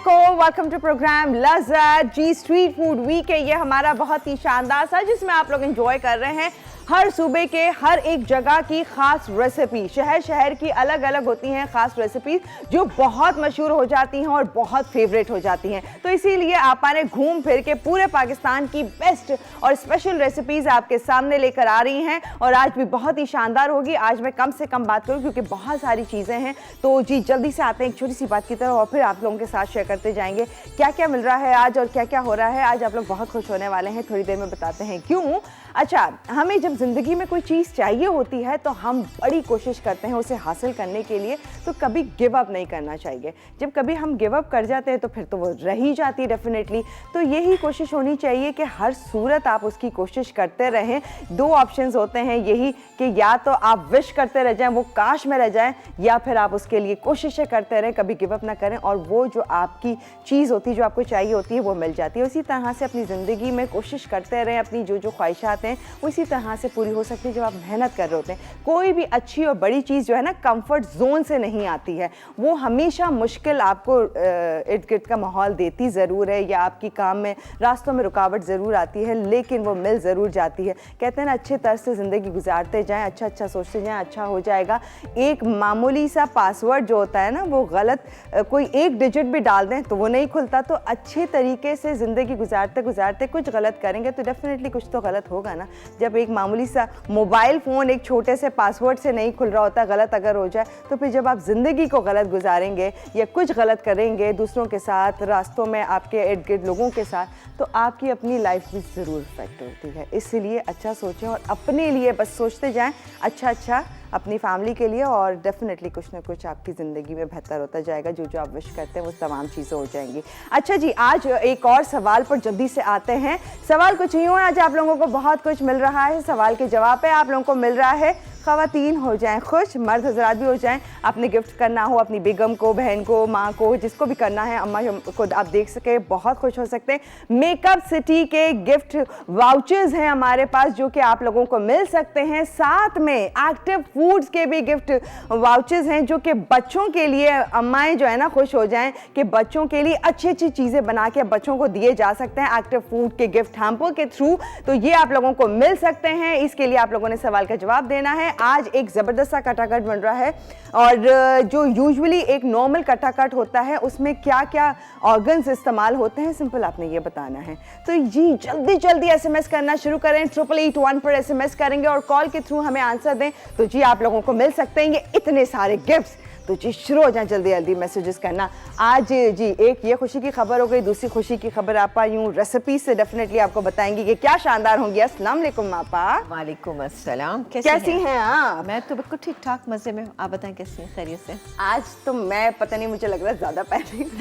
वालेकुम, welcome to program Lazzat. जी street food week है ये हमारा, बहुत ही शानदार सा, जिसमें आप लोग एंजॉय कर रहे हैं हर सूबे के हर एक जगह की खास रेसिपी। शहर शहर की अलग अलग होती हैं खास रेसिपी जो बहुत मशहूर हो जाती हैं और बहुत फेवरेट हो जाती हैं। तो इसीलिए आपाने घूम फिर के पूरे पाकिस्तान की बेस्ट और स्पेशल रेसिपीज़ आपके सामने लेकर आ रही हैं, और आज भी बहुत ही शानदार होगी। आज मैं कम से कम बात करूँ क्योंकि बहुत सारी चीज़ें हैं। तो जी जल्दी से आते हैं एक छोटी सी बात की तरफ और फिर आप लोगों के साथ शेयर करते जाएंगे क्या क्या मिल रहा है आज और क्या क्या हो रहा है आज। आप लोग बहुत खुश होने वाले हैं, थोड़ी देर में बताते हैं क्यों। अच्छा, हमें जब ज़िंदगी में कोई चीज़ चाहिए होती है तो हम बड़ी कोशिश करते हैं उसे हासिल करने के लिए, तो कभी गिव अप नहीं करना चाहिए। जब कभी हम गिव अप कर जाते हैं तो फिर तो वो रह ही जाती है डेफिनेटली। तो यही कोशिश होनी चाहिए कि हर सूरत आप उसकी कोशिश करते रहें। दो ऑप्शंस होते हैं यही कि या तो आप विश करते रह जाएं, वो काश में रह जाएं, या फिर आप उसके लिए कोशिशें करते रहें, कभी गिव अप ना करें और वो जो आपकी चीज़ होती है, जो आपको चाहिए होती है, वो मिल जाती है। उसी तरह से अपनी ज़िंदगी में कोशिश करते रहें, अपनी जो जो ख्वाहिशात हैं वो इसी तरह से पूरी हो सकती है जब आप मेहनत कर रहे होते हैं। कोई भी अच्छी और बड़ी चीज़ जो है ना कंफर्ट जोन से नहीं आती है, वो हमेशा मुश्किल आपको इर्द गिर्द का माहौल देती ज़रूर है, या आपकी काम में रास्तों में रुकावट ज़रूर आती है, लेकिन वो मिल ज़रूर जाती है। कहते हैं ना, अच्छे तरह से ज़िंदगी गुजारते जाएँ, अच्छा अच्छा सोचते जाएँ, अच्छा हो जाएगा। एक मामूली सा पासवर्ड जो होता है ना, वो गलत कोई एक डिजिट भी डाल दें तो वो नहीं खुलता। तो अच्छे तरीके से ज़िंदगी गुजारते गुजारते कुछ गलत करेंगे तो डेफिनेटली कुछ तो गलत होगा ना। जब एक मामूली सा मोबाइल फ़ोन एक छोटे से पासवर्ड से नहीं खुल रहा होता, गलत अगर हो जाए, तो फिर जब आप ज़िंदगी को गलत गुजारेंगे या कुछ गलत करेंगे दूसरों के साथ, रास्तों में आपके इर्द गिर्द लोगों के साथ, तो आपकी अपनी लाइफ भी ज़रूर इफेक्ट होती है। इसलिए अच्छा सोचें और अपने लिए बस सोचते जाएं अच्छा अच्छा, अपनी फैमिली के लिए, और डेफिनेटली कुछ ना कुछ आपकी ज़िंदगी में बेहतर होता जाएगा। जो जो आप विश करते हैं वो तमाम चीज़ें हो जाएंगी। अच्छा जी, आज एक और सवाल पर जल्दी से आते हैं। सवाल कुछ नहीं हो, आज आप लोगों को बहुत कुछ मिल रहा है। सवाल के जवाब पे आप लोगों को मिल रहा है ख़वातीन हो जाएं खुश, मर्द हजरात भी हो जाएं। आपने गिफ्ट करना हो अपनी बेगम को, बहन को, माँ को, जिसको भी करना है, अम्मा को आप देख सके, बहुत खुश हो सकते हैं। मेकअप सिटी के गिफ्ट वाउचर्स हैं हमारे पास जो कि आप लोगों को मिल सकते हैं। साथ में एक्टिव फूड्स के भी गिफ्ट वाउचर्स हैं जो कि बच्चों के लिए, अम्माएँ जो है ना खुश हो जाएं कि बच्चों के लिए अच्छी अच्छी चीज़ें बना के बच्चों को दिए जा सकते हैं एक्टिव फूड के गिफ्ट हैम्पर के थ्रू। तो ये आप लोगों को मिल सकते हैं। इसके लिए आप लोगों ने सवाल का जवाब देना है। आज एक ज़बरदस्त सा कटाकट बन रहा है, और जो यूजुअली एक नॉर्मल कटाकट होता है उसमें क्या क्या ऑर्गन्स इस्तेमाल होते हैं, सिंपल आपने ये बताना है। तो जी जल्दी जल्दी एसएमएस करना शुरू करें, 8881 पर एसएमएस करेंगे और कॉल के थ्रू हमें आंसर दें तो जी आप लोगों को मिल सकते हैं ये इतने सारे गिफ्ट्स। तो जी शुरू हो जाए जल्दी जल्दी मैसेजेस करना। आज जी एक ये खुशी की खबर हो गई, दूसरी खुशी की खबर आपा यूँ रेसिपी से डेफिनेटली आपको बताएंगी कि क्या शानदार होंगी। अस्सलाम वालेकुम आपा। वालेकुम अस्सलाम। कैसी हैं आप? मैं तो बिल्कुल ठीक ठाक मजे में, आप बताएं कैसी हैं, खैरियत से? आज तो मैं पता नहीं, मुझे लग रहा है ज्यादा पैनिक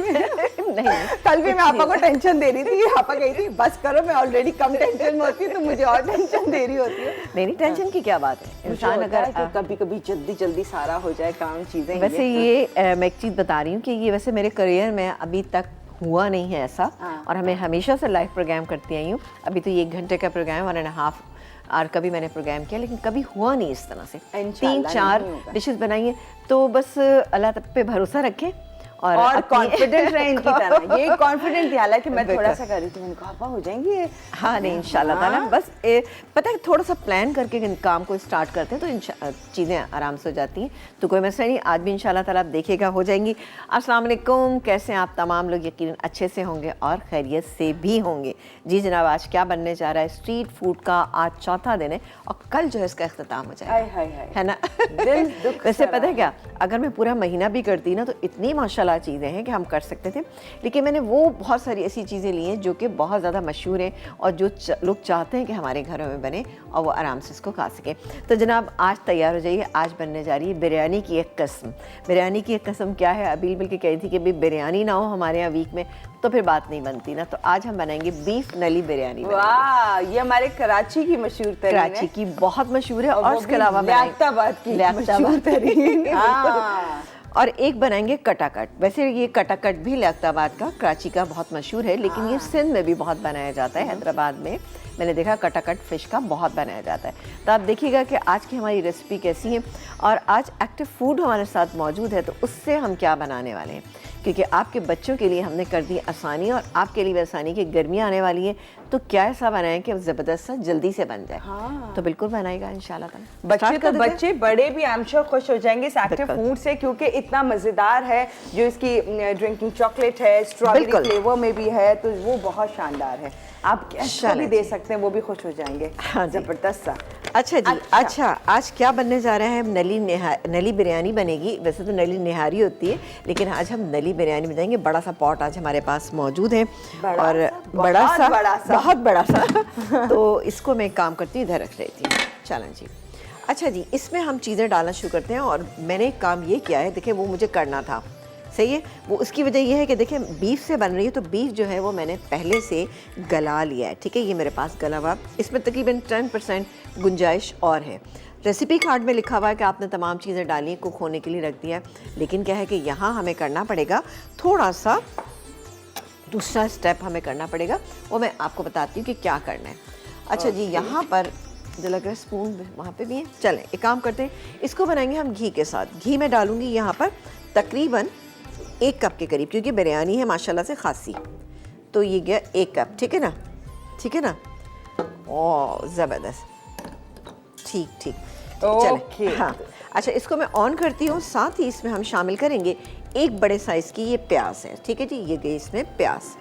नहीं, कल भी मैं आपा को टेंशन दे रही थी, आपा कही थी बस करो, मैं ऑलरेडी कम टेंशन में होती हूँ तो मुझे और टेंशन दे रही होती है। नहीं टेंशन की क्या बात है, इंसान अगर कभी कभी जल्दी जल्दी सारा हो जाए काम, चीजें। वैसे ये मैं एक चीज़ बता रही हूँ कि ये वैसे मेरे करियर में अभी तक हुआ नहीं है ऐसा, और हमें हमेशा से लाइव प्रोग्राम करती आई हूँ। अभी तो ये 1 घंटे का प्रोग्राम, 1.5 आवर कभी मैंने प्रोग्राम किया, लेकिन कभी हुआ नहीं इस तरह से। 3-4 डिशेस बनाई हैं, तो बस अल्लाह पे भरोसा रखें और कॉन्फिडेंट रहे इनकी तरह। ये कॉन्फिडेंट थी, हालांकि मैं थोड़ा सा कर रही थी, मैंने कहा आपा हो जाएंगी। हाँ नहीं इंशाल्लाह ताला, बस पता है थोड़ा सा प्लान करके काम को स्टार्ट करते हैं तो चीज़ें आराम से हो जाती हैं, तो कोई मसला नहीं। आज भी इंशाल्लाह ताला आप देखिएगा हो जाएंगी। अस्सलाम वालेकुम, कैसे हैं आप तमाम लोग? यकीनन अच्छे से होंगे और खैरियत से भी होंगे। जी जनाब, आज क्या बनने जा रहा है? स्ट्रीट फूड का आज चौथा दिन है और कल जो है इसका अख्ताम हो जाएगा, है ना? वैसे पता है क्या, अगर मैं पूरा महीना भी करती ना तो इतनी माशाल्लाह चीज़ें हैं कि हम कर सकते थे, लेकिन मैंने वो बहुत सारी ऐसी चीज़ें ली हैं जो कि बहुत ज़्यादा मशहूर हैं और जो लोग चाहते हैं कि हमारे घरों में बने और वो आराम से इसको खा सकें। तो जनाब आज तैयार हो जाइए, आज बनने जा रही है बिरयानी की एक किस्म। बिरयानी की एक किस्म क्या है? अबील बल्कि कही थी कि भाई बिरयानी ना हो हमारे यहाँ वीक में तो फिर बात नहीं बनती ना, तो आज हम बनाएंगे बीफ नली बिरयानी। वाह, ये हमारे कराची की मशहूर तरीन है, कराची की बहुत मशहूर है, और उसके अलावा लियाकताबाद की मशहूर तरीन है। और एक बनाएंगे कटाकट। वैसे ये कटाकट भी लियाकताबाद का, कराची का बहुत मशहूर है, लेकिन ये सिंध में भी बहुत बनाया जाता है। हैदराबाद में मैंने देखा कटाकट फ़िश का बहुत बनाया जाता है। तो आप देखिएगा कि आज की हमारी रेसिपी कैसी है, और आज एक्टिव फूड हमारे साथ मौजूद है तो उससे हम क्या बनाने वाले हैं। क्योंकि आपके बच्चों के लिए हमने कर दी आसानी और आपके लिए भी आसानी कि गर्मियाँ आने वाली हैं, तो क्या ऐसा बनाएं कि ज़बरदस्त सा जल्दी से बन जाए। हाँ। तो बिल्कुल बनाएगा इंशाल्लाह। बच्चे बड़े भी आई एम श्योर खुश हो जाएंगे इस एक्टिव फूड से, क्योंकि इतना मज़ेदार है। जो इसकी ड्रिंकिंग चॉकलेट है, स्ट्रॉबेरी फ्लेवर में भी है, तो वो बहुत शानदार है। आप गेस्ट को भी दे सकते हैं, वो भी खुश हो जाएंगे। हाँ, ज़बरदस्त सा। अच्छा जी। अच्छा आज क्या बनने जा रहा है? नली बिरयानी बनेगी। वैसे तो नली निहारी होती है, लेकिन आज हम नली बिरयानी बनाएंगे। बड़ा सा पॉट आज हमारे पास मौजूद है और बहुत बड़ा सा तो इसको मैं काम करती हूँ, इधर रख लेती हूँ। चलें जी। अच्छा जी, इसमें हम चीज़ें डालना शुरू करते हैं और मैंने एक काम ये किया है, देखिए वो मुझे करना था, सही है। वो उसकी वजह ये है कि देखिए बीफ से बन रही है, तो बीफ जो है वो मैंने पहले से गला लिया है, ठीक है। ये मेरे पास गला हुआ, इसमें तकरीबन 10% गुंजाइश और है। रेसिपी कार्ड में लिखा हुआ है कि आपने तमाम चीज़ें डाली, कुक होने के लिए रख दिया है, लेकिन क्या है कि यहाँ हमें करना पड़ेगा थोड़ा सा दूसरा स्टेप हमें करना पड़ेगा, वो मैं आपको बताती हूँ कि क्या करना है। अच्छा जी, यहाँ पर जो लग रहा है स्पून वहाँ पे भी है। चलें एक काम करते हैं, इसको बनाएंगे हम घी के साथ। घी मैं डालूँगी यहाँ पर तकरीबन 1 कप के करीब, क्योंकि बिरयानी है माशाल्लाह से खासी, तो ये गया 1 कप, ठीक है ना, ठीक है ना। ओह ज़बरदस्त, ठीक ठीक, चलें। हाँ अच्छा, इसको मैं ऑन करती हूँ। साथ ही इसमें हम शामिल करेंगे 1 बड़े साइज़ की ये प्याज है, ठीक है जी। ये गई इसमें प्याज।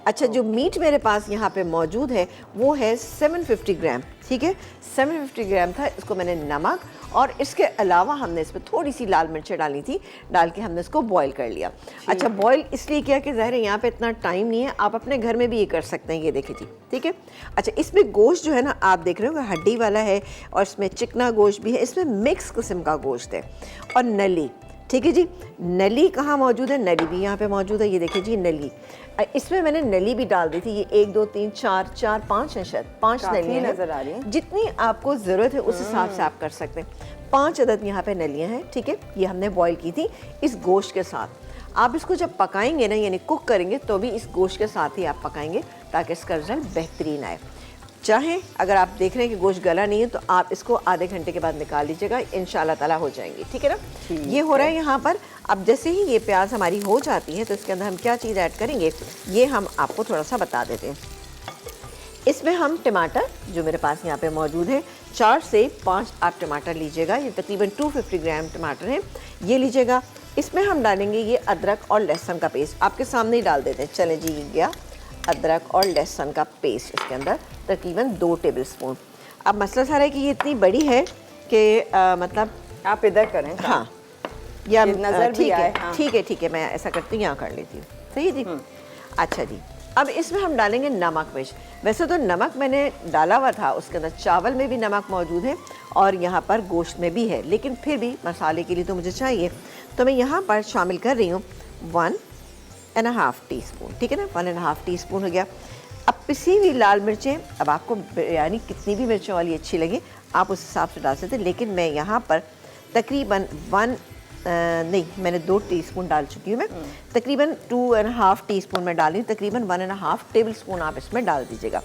अच्छा, जो मीट मेरे पास यहाँ पे मौजूद है वो है 750 ग्राम, ठीक है। 750 ग्राम था। इसको मैंने नमक और इसके अलावा हमने इसमें थोड़ी सी लाल मिर्चें डाली थी, डाल के हमने इसको बॉईल कर लिया। अच्छा, बॉईल इसलिए किया कि ज़ाहिर है यहाँ पे इतना टाइम नहीं है, आप अपने घर में भी ये कर सकते हैं। ये देखिए जी, ठीक है। अच्छा, इसमें गोश्त जो है ना, आप देख रहे हो हड्डी वाला है और इसमें चिकना गोश्त भी है, इसमें मिक्स किस्म का गोश्त है। और नली, ठीक है जी। नली कहाँ मौजूद है? नली भी यहाँ पे मौजूद है। ये देखिए जी नली, इसमें मैंने नली भी डाल दी थी। ये 1 2 3 4 5 है, शायद 5 नलियाँ नज़र आ रही हैं। जितनी आपको ज़रूरत है उस हिसाब से आप कर सकते हैं। 5 अदद यहाँ पे नलियाँ हैं, ठीक है। ये हमने बॉईल की थी इस गोश्त के साथ। आप इसको जब पकाएंगे ना, यानी कुक करेंगे, तो भी इस गोश्त के साथ ही आप पकाएंगे ताकि इसका रिजल्ट बेहतरीन आए। चाहे अगर आप देख रहे हैं कि गोश्त गला नहीं है, तो आप इसको आधे घंटे के बाद निकाल लीजिएगा, इंशाल्लाह ताला हो जाएंगी, ठीक है ना। ये हो रहा है यहाँ पर। अब जैसे ही ये प्याज हमारी हो जाती है, तो इसके अंदर हम क्या चीज़ ऐड करेंगे ये हम आपको थोड़ा सा बता देते हैं। इसमें हम टमाटर, जो मेरे पास यहाँ पे मौजूद है, 4 से 5 आप टमाटर लीजिएगा। ये तकरीबन 250 ग्राम टमाटर हैं, ये लीजिएगा। इसमें हम डालेंगे ये अदरक और लहसुन का पेस्ट, आपके सामने ही डाल देते हैं। चले जी, ये गया अदरक और लहसुन का पेस्ट इसके अंदर तकरीबन 2 टेबल स्पून। अब मसला सारा है कि ये इतनी बड़ी है कि मतलब आप इधर करें, हाँ, या नजर ठीक है, हाँ। ठीक है, ठीक है, मैं ऐसा करती हूँ, यहाँ कर लेती हूँ, सही जी। अच्छा जी, अब इसमें हम डालेंगे नमक मिर्च। वैसे तो नमक मैंने डाला हुआ था, उसके अंदर चावल में भी नमक मौजूद है और यहाँ पर गोश्त में भी है, लेकिन फिर भी मसाले के लिए तो मुझे चाहिए, तो मैं यहाँ पर शामिल कर रही हूँ 1.5 टीस्पून, ठीक है ना। 1.5 टीस्पून हो गया। अब पिसी हुई लाल मिर्चें, अब आपको बिरयानी कितनी भी मिर्चों वाली अच्छी लगे आप उस हिसाब से डाल सकते हैं, लेकिन मैं यहाँ पर तकरीबन मैंने 2 टीस्पून डाल चुकी हूँ। मैं तकरीबन 2.5 टीस्पून में डाली, तकरीबन 1.5 टेबल स्पून आप इसमें डाल दीजिएगा।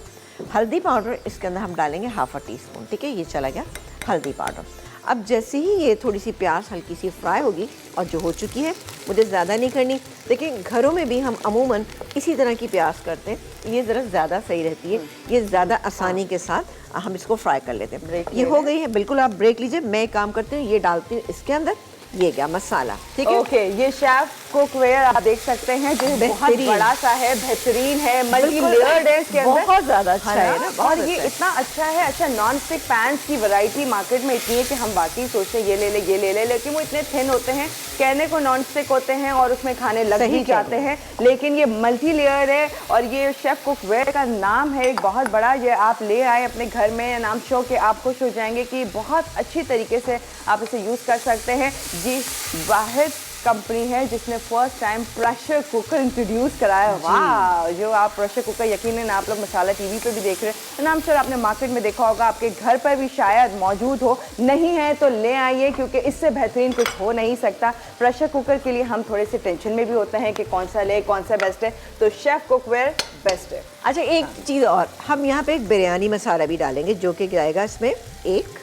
हल्दी पाउडर इसके अंदर हम डालेंगे 1/2 टीस्पून, ठीक है। ये चला गया हल्दी पाउडर। अब जैसे ही ये थोड़ी सी प्याज हल्की सी फ्राई होगी, और जो हो चुकी है, मुझे ज़्यादा नहीं करनी, लेकिन घरों में भी हम अमूमन इसी तरह की प्याज करते हैं, ये ज़रा ज़्यादा सही रहती है, ये ज़्यादा आसानी के साथ हम इसको फ्राई कर लेते हैं। ये हो गई है, बिल्कुल आप ब्रेक लीजिए। मैं काम करती हूँ, ये डालती हूँ इसके अंदर, ये क्या मसाला, ठीक है। ओके, ये शेफ कुकवेयर आप देख सकते हैं, जो बहुत बड़ा सा है, बेहतरीन है, मल्टी लेयर्ड है, इसके अंदर बहुत ज़्यादा अच्छा है ना, और ये इतना अच्छा है। अच्छा, नॉन स्टिक पैन्स की वैरायटी मार्केट में इतनी है कि हम वाकई सोचते हैं ये ले ले ये ले ले, लेकिन वो इतने थिन होते हैं, कहने को नॉन स्टिक होते हैं और उसमें खाने लग भी जाते हैं, लेकिन ये मल्टी लेयर है। और ये शेफ कुकवेयर का नाम है एक बहुत बड़ा, ये आप ले आए अपने घर में, नाम शो के आप खुश हो जाएंगे कि बहुत अच्छी तरीके से आप इसे यूज़ कर सकते हैं। जी, वाहिद कंपनी है जिसने first time pressure cooker introduce कराया। वाह, जो आप प्रेशर कुकर यकीनन आप लोग मसाला टीवी पे भी देख रहे हैं, नाम श्योर आपने मार्केट में देखा होगा, आपके घर पर भी शायद मौजूद हो, नहीं है तो ले आइए, क्योंकि इससे बेहतरीन कुछ हो नहीं सकता। प्रेशर कुकर के लिए हम थोड़े से टेंशन में भी होते हैं कि कौन सा ले, कौन सा बेस्ट है, तो शेफ कुकवेयर बेस्ट है। अच्छा, एक चीज़ और, हम यहाँ पे एक बिरयानी मसाला भी डालेंगे, जो कि जाएगा इसमें 1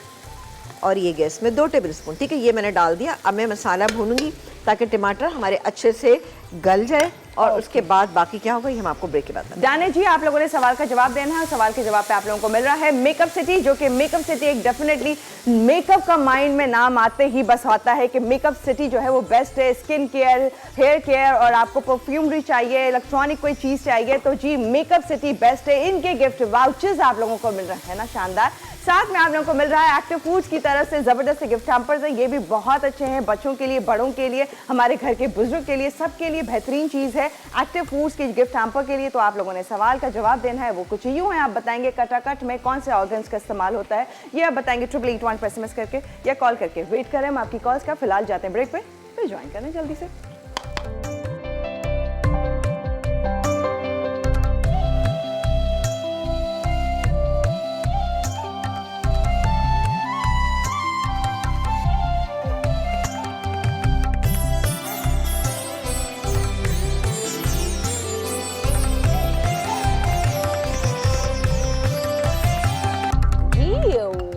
और ये गैस में 2 टेबल स्पून, ठीक है, ये मैंने डाल दिया। अब मैं मसाला भूनूंगी ताकि टमाटर हमारे अच्छे से गल जाए, और उसके बाद बाकी क्या होगा ये हम आपको ब्रेक के बाद बताएंगे। जाने जी, आप लोगों ने सवाल का जवाब देना है, सवाल के जवाब पे आप लोगों को मिल रहा है मेकअप सिटी, जो कि मेकअप सिटी एक डेफिनेटली मेकअप का माइंड में नाम आते ही बस आता है कि मेकअप सिटी जो है वो बेस्ट है। स्किन केयर, हेयर केयर, और आपको परफ्यूमरी चाहिए, इलेक्ट्रॉनिक कोई चीज चाहिए तो जी मेकअप सिटी बेस्ट है। इनके गिफ्ट वाउचर्स आप लोगों को मिल रहे हैं ना, शानदार। साथ में आप लोगों को मिल रहा है एक्टिव फूड्स की तरफ से जबरदस्त गिफ्ट हैम्पर्स है, ये भी बहुत अच्छे हैं, बच्चों के लिए, बड़ों के लिए, हमारे घर के बुजुर्ग के लिए, सबके लिए बेहतरीन चीज है एक्टिव फूड्स की गिफ्ट हैम्पर के लिए। तो आप लोगों ने सवाल का जवाब देना है, वो कुछ यूं है, आप बताएंगे कटाकट में कौन से ऑर्गन्स का इस्तेमाल होता है, ये आप बताएंगे 8881 पर SMS करके या कॉल करके। वेट करें हम आपकी कॉल्स का, फिलहाल जाते हैं ब्रेक पे, फिर ज्वाइन करें जल्दी से।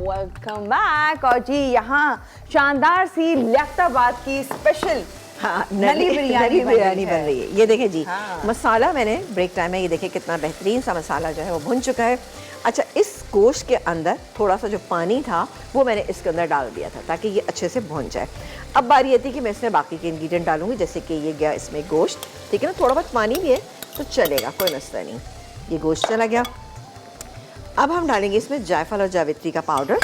Welcome back. और जी यहाँ शानदार सी लियाकताबाद की स्पेशल हाँ, नली बिरयानी बन रही है। ये देखें जी, हाँ। मसाला मैंने ब्रेक टाइम में, ये देखें कितना बेहतरीन सा मसाला जो है वो भुन चुका है। अच्छा, इस गोश्त के अंदर थोड़ा सा जो पानी था वो मैंने इसके अंदर डाल दिया था ताकि ये अच्छे से भुन जाए। अब बारी आती है कि मैं इसमें बाकी के इंग्रेडिएंट डालूंगी, जैसे कि ये गया इसमें गोश्त, ठीक है ना, थोड़ा बहुत पानी भी है तो चलेगा, कोई मसला नहीं। ये गोश्त चला गया। अब हम डालेंगे इसमें जायफल और जावित्री का पाउडर।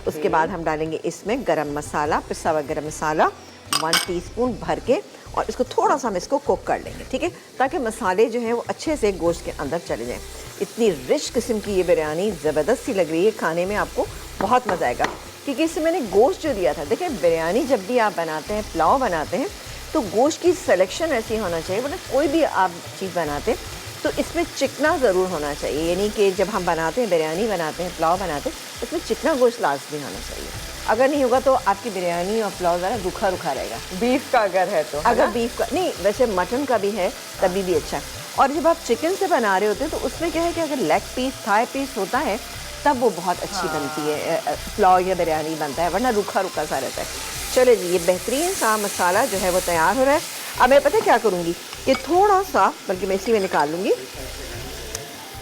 उसके बाद हम डालेंगे इसमें गरम मसाला, पिसा हुआ गरम मसाला 1 टीस्पून भर के, और इसको थोड़ा सा हम इसको कुक कर लेंगे, ठीक है, ताकि मसाले जो हैं वो अच्छे से गोश्त के अंदर चले जाएं। इतनी रिच किस्म की ये बिरयानी ज़बरदस्त सी लग रही है, खाने में आपको बहुत मज़ा आएगा, क्योंकि इससे मैंने गोश्त जो दिया था। देखिए, बिरयानी जब भी आप बनाते हैं, पुलाव बनाते हैं, तो गोश्त की सिलेक्शन ऐसी होना चाहिए, मतलब कोई भी आप चीज़ बनाते हैं तो इसमें चिकना ज़रूर होना चाहिए, यानी कि जब हम बनाते हैं, बिरयानी बनाते हैं, पुलाव बनाते हैं, इसमें चिकना गोश्त लाजमी होना चाहिए। अगर नहीं होगा तो आपकी बिरयानी और पुलाव ज़रा रूखा रूखा रहेगा। बीफ का अगर है तो, अगर बीफ का नहीं, वैसे मटन का भी है तभी भी अच्छा है। और जब आप चिकन से बना रहे होते हैं तो उसमें क्या है कि अगर लेग पीस, थाई पीस होता है तब वो बहुत अच्छी बनती है, पुलाव या बिरयानी बनता है, वरना रूखा रूखा सा रहता है। चले जी, ये बेहतरीन सा मसाला जो है वो तैयार हो रहा है। अब मैं पता क्या करूँगी कि थोड़ा सा, बल्कि मैं इसी में निकाल लूँगी,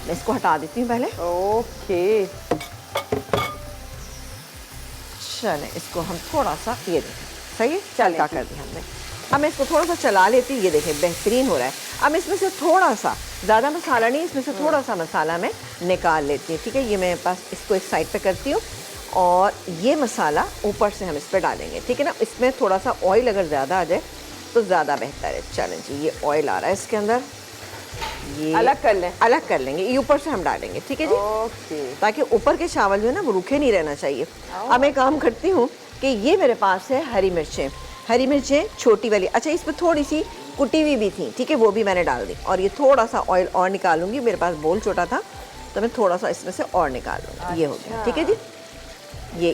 मैं इसको हटा देती हूँ पहले। ओके, चलें, इसको हम थोड़ा सा, ये देखें, सही है, चलका कर दिया हमने। अब मैं इसको थोड़ा सा चला लेती हूँ, ये देखें बेहतरीन हो रहा है। अब इसमें से थोड़ा सा, ज़्यादा मसाला नहीं, इसमें से थोड़ा सा मसाला मैं निकाल लेती हूँ, ठीक है। ये मेरे पास, इसको एक साइड पे करती हूँ, और ये मसाला ऊपर से हम इस पर डालेंगे, ठीक है ना। इसमें थोड़ा सा ऑयल अगर ज़्यादा आ जाए तो ज़्यादा बेहतर है। चलें जी, ये ऑयल आ रहा है इसके अंदर, ये अलग कर लें, अलग कर लेंगे, ये ऊपर से हम डालेंगे, ठीक है जी। ओके, ताकि ऊपर के चावल जो है ना वो रूखे नहीं रहना चाहिए। अब मैं काम करती हूँ कि ये मेरे पास है हरी मिर्चें छोटी वाली। अच्छा, इस पर थोड़ी सी कुटी हुई भी थी, ठीक है, वो भी मैंने डाल दी। और ये थोड़ा सा ऑयल और निकालूंगी, मेरे पास बोल छोटा था तो मैं थोड़ा सा इसमें से और निकाल लूँगी। ये हो गया, ठीक है जी।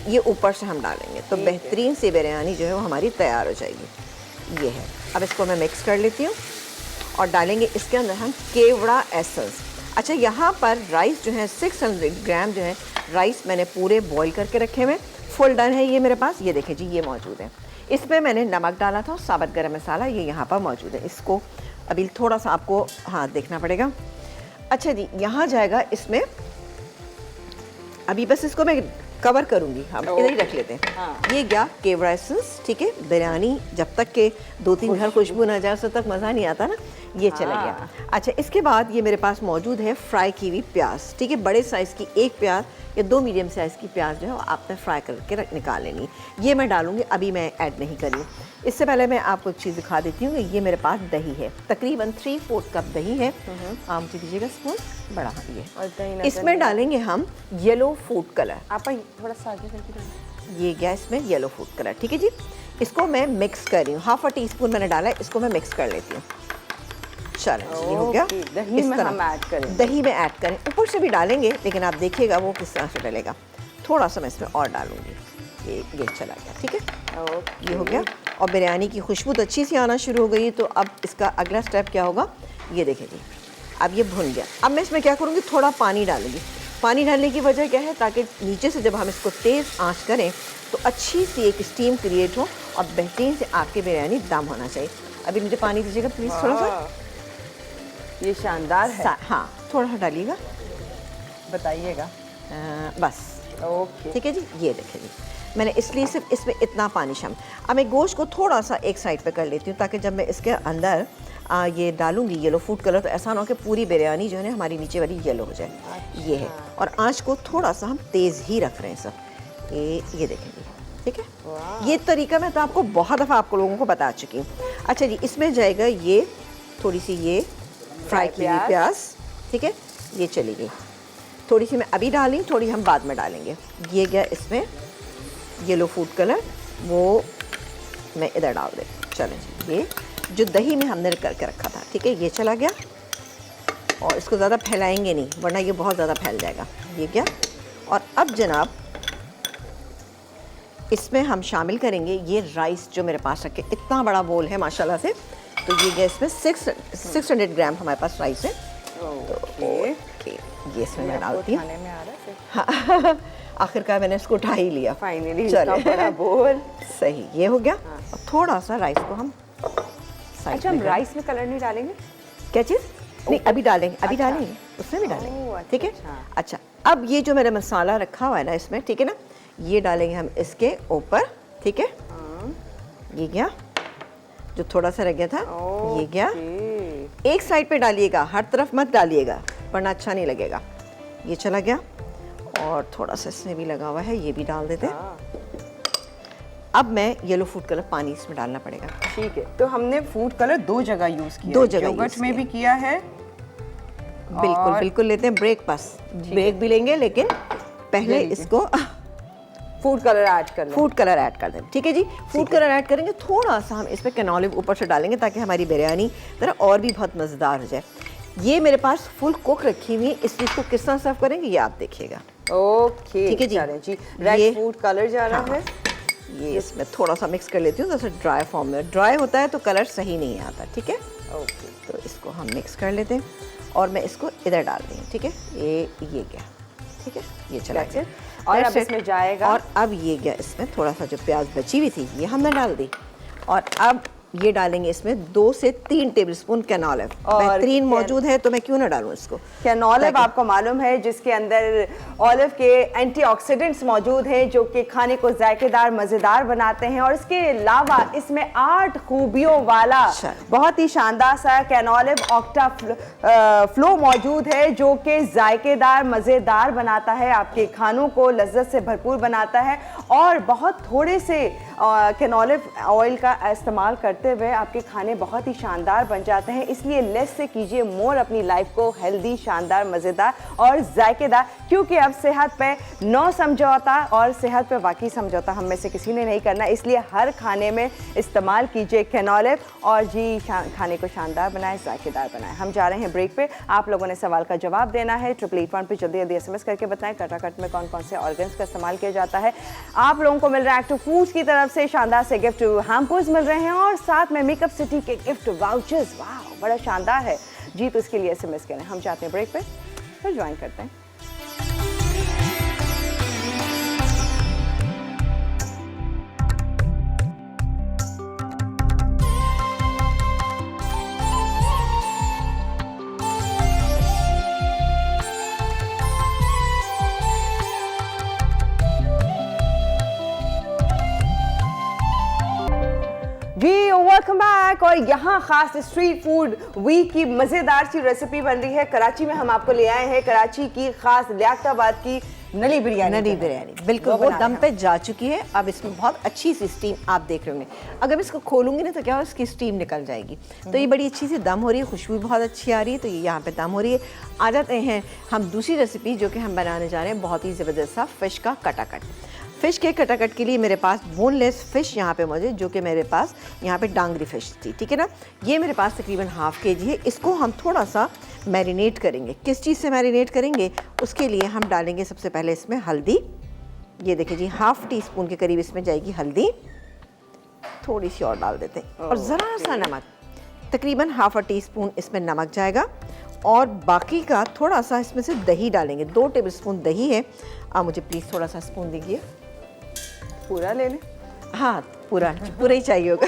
ये ऊपर से हम डालेंगे तो बेहतरीन सी बिरयानी जो है वो हमारी तैयार हो जाएगी। ये है, अब इसको मैं मिक्स कर लेती हूँ और डालेंगे इसके अंदर हम केवड़ा एसेंस। अच्छा, यहाँ पर राइस जो है 600 ग्राम जो है राइस मैंने पूरे बॉईल करके रखे हुए, फुल डन है ये मेरे पास। ये देखें जी, ये मौजूद है। इसमें मैंने नमक डाला था और साबुत गरम मसाला, ये यहाँ पर मौजूद है। इसको अभी थोड़ा सा आपको हाँ देखना पड़ेगा। अच्छा जी, यहाँ जाएगा इसमें, अभी बस इसको मैं कवर करूंगी, हम इधर ही रख लेते हैं। हाँ। ये गया केवड़ा एसेंस, ठीक है। बिरयानी जब तक के 2-3 घर खुशबू ना जाए तब तक मज़ा नहीं आता ना, ये चला गया। अच्छा, इसके बाद ये मेरे पास मौजूद है फ्राई की हुई प्याज, ठीक है। बड़े साइज़ की एक प्याज या 2 मीडियम साइज़ की प्याज जो है वो आपने फ्राई करके निकाल लेनी, ये मैं डालूंगी, अभी मैं ऐड नहीं करी। इससे पहले मैं आपको एक चीज़ दिखा देती हूँ कि ये मेरे पास दही है, तकरीबन 3/4 कप दही है। आप मुझे दीजिएगा स्पून, बड़ा हाँ ये। इसमें डालेंगे हम येलो फूड कलर, आप थोड़ा सा आगे करके, ये गया इसमें येलो फूड कलर, ठीक है जी। इसको मैं मिक्स कर रही हूँ, 1/2 टीस्पून मैंने डाला है, इसको मैं मिक्स कर लेती हूँ। चलो, ये हो गया। दही में हम ऐड करें, दही में ऐड करें, ऊपर से भी डालेंगे, लेकिन आप देखिएगा वो किस तरह से डलेगा। थोड़ा सा मैं इसमें और डालूंगी, ये चला गया, ठीक है। ये हो गया और बिरयानी की खुशबू तो अच्छी सी आना शुरू हो गई। तो अब इसका अगला स्टेप क्या होगा, ये देखें जी, अब ये भुन गया। अब मैं इसमें क्या करूँगी, थोड़ा पानी डालूंगी, पानी डालने की वजह क्या है, ताकि नीचे से जब हम इसको तेज़ आंच करें तो अच्छी सी एक स्टीम क्रिएट हो और बेहतरीन से आपकी बिरयानी दम होना चाहिए। अभी मुझे पानी दीजिएगा प्लीज़ थोड़ा सा। ये शानदार है। हाँ, थोड़ा सा डालिएगा, बताइएगा। बस ओके, ठीक है जी। ये देखें जी, मैंने इसलिए सिर्फ इसमें इतना पानी शामिल। अब मैं गोश्त को थोड़ा सा एक साइड पे कर लेती हूँ, ताकि जब मैं इसके अंदर ये डालूंगी येलो फूड कलर, तो ऐसा ना हो कि पूरी बिरयानी जो है ना हमारी नीचे वाली येलो हो जाए। ये है, और आंच को थोड़ा सा हम तेज़ ही रख रहे हैं सब। ये देखेंगे, ठीक है। ये तरीका मैं तो आपको बहुत दफ़ा आपको लोगों को बता चुकी हूँ। अच्छा जी, इसमें जाएगा ये थोड़ी सी ये फ्राई की हुई प्याज, ठीक है, ये चली गई। थोड़ी सी मैं अभी डाली, थोड़ी हम बाद में डालेंगे। ये गया इसमें येलो फूड कलर, वो मैं इधर डाल दे। चलें जी, ये जो दही में हमने करके रखा था, ठीक है, ये चला गया। और इसको ज़्यादा फैलाएंगे नहीं, वरना ये बहुत ज़्यादा फैल जाएगा। ये गया। और अब जनाब इसमें हम शामिल करेंगे ये राइस जो मेरे पास रखे, इतना बड़ा बोल है माशाल्लाह से। तो ये गया इसमें 600 ग्राम हमारे पास राइस है। ओके, ये इसमें मैं डालती हूँ। हाँ, आखिरकार मैंने इसको उठा ही लिया फाइनली। चलो, बड़ा बोल सही, ये हो गया। और थोड़ा सा राइस को हम अच्छा, हम राइस में कलर नहीं डालेंगे? क्या चीज़? नहीं, अभी डालेंगे, अभी डालेंगे, उसमें भी डालेंगे, ठीक है। अच्छा, अब ये जो मेरा मसाला रखा हुआ है ना इसमें, ठीक है ना, ये डालेंगे हम इसके ऊपर, ठीक है। ये गया, जो थोड़ा सा रह गया था, ये गया। एक साइड पे डालिएगा, हर तरफ मत डालिएगा वरना अच्छा नहीं लगेगा। ये चला गया। और थोड़ा सा इसमें भी लगा हुआ है, ये भी डाल देते हैं। अब मैं येलो फूड कलर पानी इसमें डालना पड़ेगा। ठीक है, तो हमने फूड कलर 2 जगह यूज किया, 2 जगह योगर्ट में भी किया है। बिल्कुल बिल्कुल, लेते हैं ब्रेक, बस ब्रेक भी लेंगे, लेकिन पहले इसको फूड कलर ऐड कर लें। फूड कलर ऐड कर दें, ठीक है जी। फूड कलर ऐड करेंगे, थोड़ा सा हम इसमें कैनोलिव ऊपर से डालेंगे, ताकि हमारी बिरयानी जरा और भी बहुत मज़ेदार हो जाए। ये मेरे पास फुल कुक रखी हुई है, इसलिए इसको किस तरह सर्व करेंगे ये आप देखिएगा। ओके, ठीक है जी। रेड फूड कलर जा रहा है। ये इसमें थोड़ा सा मिक्स कर लेती हूँ, जैसे ड्राई फॉर्म में। ड्राई होता है तो कलर सही नहीं आता, ठीक है। ओके, तो इसको हम मिक्स कर लेते हैं और मैं इसको इधर डाल दी हूँ, ठीक है। ये गया, ठीक है, ये चला गया। और अब इसमें जाएगा, और अब ये गया इसमें थोड़ा सा जो प्याज बची हुई थी, ये हमने डाल दी। और अब ये डालेंगे इसमें 2 से 3 टेबलस्पून कैनोलिव। बेहतरीन मौजूद है तो मैं क्यों ना डालूं इसको। कैनोलिव आपको मालूम है, जिसके अंदर ऑलिव के एंटीऑक्सीडेंट्स मौजूद हैं, जो कि खाने को जायकेदार मज़ेदार बनाते हैं। और इसके अलावा इसमें 8 खूबियों वाला बहुत ही शानदार सा कैनोलिव ऑक्टा फ्लो मौजूद है, जो कि जायकेदार मज़ेदार बनाता है, आपके खानों को लज्जत से भरपूर बनाता है। और बहुत थोड़े से कैनोलिव ऑयल का इस्तेमाल करते हुए आपके खाने बहुत ही शानदार बन जाते हैं। इसलिए लेस से कीजिए मोर, अपनी लाइफ को हेल्दी, शानदार, मज़ेदार और जायकेदार, क्योंकि अब सेहत पे नो समझौता, और सेहत पे वाकई समझौता हम में से किसी ने नहीं करना। इसलिए हर खाने में इस्तेमाल कीजिए कैनोलिव, और जी खाने को शानदार बनाएं, जायकेदार बनाएं। हम जा रहे हैं ब्रेक पे। आप लोगों ने सवाल का जवाब देना है। 888 पे जल्दी जल्दी SMS करके बताएं कटाकट में कौन कौन से ऑर्गन्स का इस्तेमाल किया जाता है। आप लोगों को मिल रहा है एक्टिव फूड्स की तरफ से शानदार से गिफ्ट हैम्पर्स मिल रहे हैं, और साथ में मेकअप सिटी के गिफ्ट वाउचर्स। वाह, बड़ा शानदार है जी। तो इसके लिए SMS करें। हम चाहते हैं ब्रेक पे, फिर ज्वाइन करते हैं। जी वेलकम बैक। और यहाँ खास स्ट्रीट फूड वीक की मज़ेदार सी रेसिपी बन रही है। कराची में हम आपको ले आए हैं कराची की खास लियाकताबाद की नली बिरयानी। नली बिरयानी बिल्कुल वो दम पे जा चुकी है। अब इसमें बहुत अच्छी सी स्टीम आप देख रहे होंगे। अगर मैं इसको खोलूंगी ना तो क्या हो, इसकी स्टीम निकल जाएगी। तो ये बड़ी अच्छी सी दम हो रही है, खुशबू बहुत अच्छी आ रही है। तो ये यहाँ पे दम हो रही है। आ जाते हैं हम दूसरी रेसिपी जो कि हम बनाने जा रहे हैं, बहुत ही ज़बरदस्त सा फ़िश का कटाकट। फ़िश के कटाकट के लिए मेरे पास बोनलेस फ़िश यहाँ पे मौजूद, जो कि मेरे पास यहाँ पे डांगरी फ़िश थी, ठीक है ना। ये मेरे पास तकरीबन ½ kg है। इसको हम थोड़ा सा मैरिनेट करेंगे। किस चीज़ से मैरिनेट करेंगे, उसके लिए हम डालेंगे सबसे पहले इसमें हल्दी। ये देखिए जी, ½ टीस्पून के करीब इसमें जाएगी हल्दी। थोड़ी सी और डाल देते हैं, और ज़रा सा नमक, तकरीबन ½ टीस्पून इसमें नमक जाएगा। और बाकी का थोड़ा सा इसमें से दही डालेंगे। 2 टेबलस्पून दही है। आप मुझे प्लीज़ थोड़ा सा स्पून दीजिए। पूरा ले लें? हाँ, पूरा ही चाहिए होगा।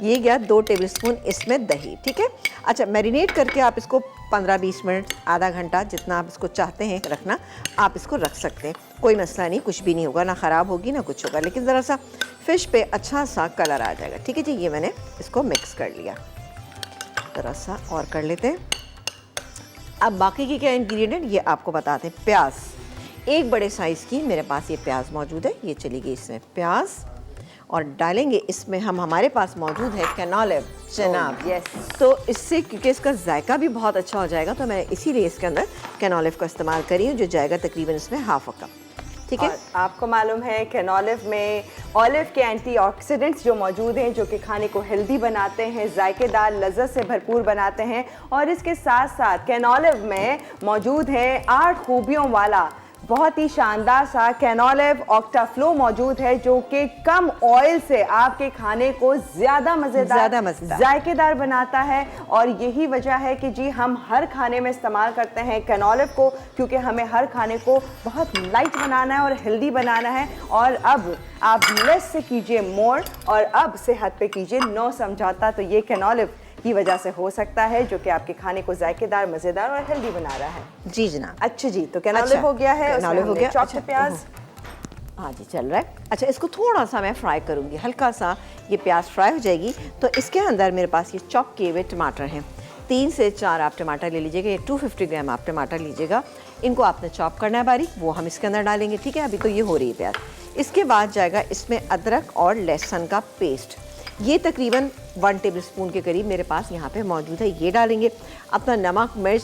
ये गया 2 टेबलस्पून इसमें दही, ठीक है। अच्छा, मैरिनेट करके आप इसको 15-20 मिनट, आधा घंटा, जितना आप इसको चाहते हैं रखना, आप इसको रख सकते हैं। कोई मसला नहीं, कुछ भी नहीं होगा, ना ख़राब होगी ना कुछ होगा, लेकिन ज़रा सा फ़िश पे अच्छा सा कलर आ जाएगा, ठीक है जी। ये मैंने इसको मिक्स कर लिया, ज़रा सा और कर लेते हैं। अब बाकी के क्या इंग्रेडिएंट ये आपको बताते हैं। प्याज, 1 बड़े साइज़ की मेरे पास ये प्याज मौजूद है, ये चली गई इसमें प्याज। और डालेंगे इसमें हमारे पास मौजूद है कैनोलिव, जनाब। यस, तो इससे क्योंकि इसका जायका भी बहुत अच्छा हो जाएगा, तो मैंने इसीलिए इसके अंदर कैनोलिव का इस्तेमाल करी हूँ, जो जाएगा तकरीबन इसमें हाफ कप, ठीक है। और आपको मालूम है कैनोलिव में ऑलिव के एंटीऑक्सीडेंट्स जो मौजूद हैं, जो कि खाने को हेल्दी बनाते हैं, जायकेदार, लज्जत से भरपूर बनाते हैं। और इसके साथ साथ कैनोलिव में मौजूद है 8 खूबियों वाला बहुत ही शानदार सा कैनोलिव ऑक्टाफ्लो मौजूद है, जो कि कम ऑयल से आपके खाने को ज़्यादा मज़ेदार, जायकेदार बनाता है। और यही वजह है कि जी हम हर खाने में इस्तेमाल करते हैं कैनोलिव को, क्योंकि हमें हर खाने को बहुत लाइट बनाना है और हेल्दी बनाना है। और अब आप लेस से कीजिए मोर, और अब सेहत पे कीजिए नो समझौता। तो ये कैनोलिव की वजह से हो सकता है, जो कि आपके खाने को जायकेदार, मज़ेदार और हेल्दी बना रहा है। जी जनाब। अच्छा जी, तो कैनोलिव हो गया है, कैनोलिव हो गया। चॉप्ड प्याज, हाँ जी, चल रहा है। अच्छा, इसको थोड़ा सा मैं फ्राई करूँगी, हल्का सा ये प्याज फ्राई हो जाएगी, तो इसके अंदर मेरे पास ये चॉप किए हुए टमाटर हैं। 3 से 4 आप टमाटर ले लीजिएगा, ये 250 ग्राम आप टमाटर लीजिएगा। इनको आपने चॉप करना है बारीक, वो हम इसके अंदर डालेंगे, ठीक है। अभी तो ये हो रही है प्याज। इसके बाद जाएगा इसमें अदरक और लहसुन का पेस्ट, ये तकरीबन 1 टेबलस्पून के करीब मेरे पास यहाँ पे मौजूद है, ये डालेंगे। अपना नमक, मिर्च,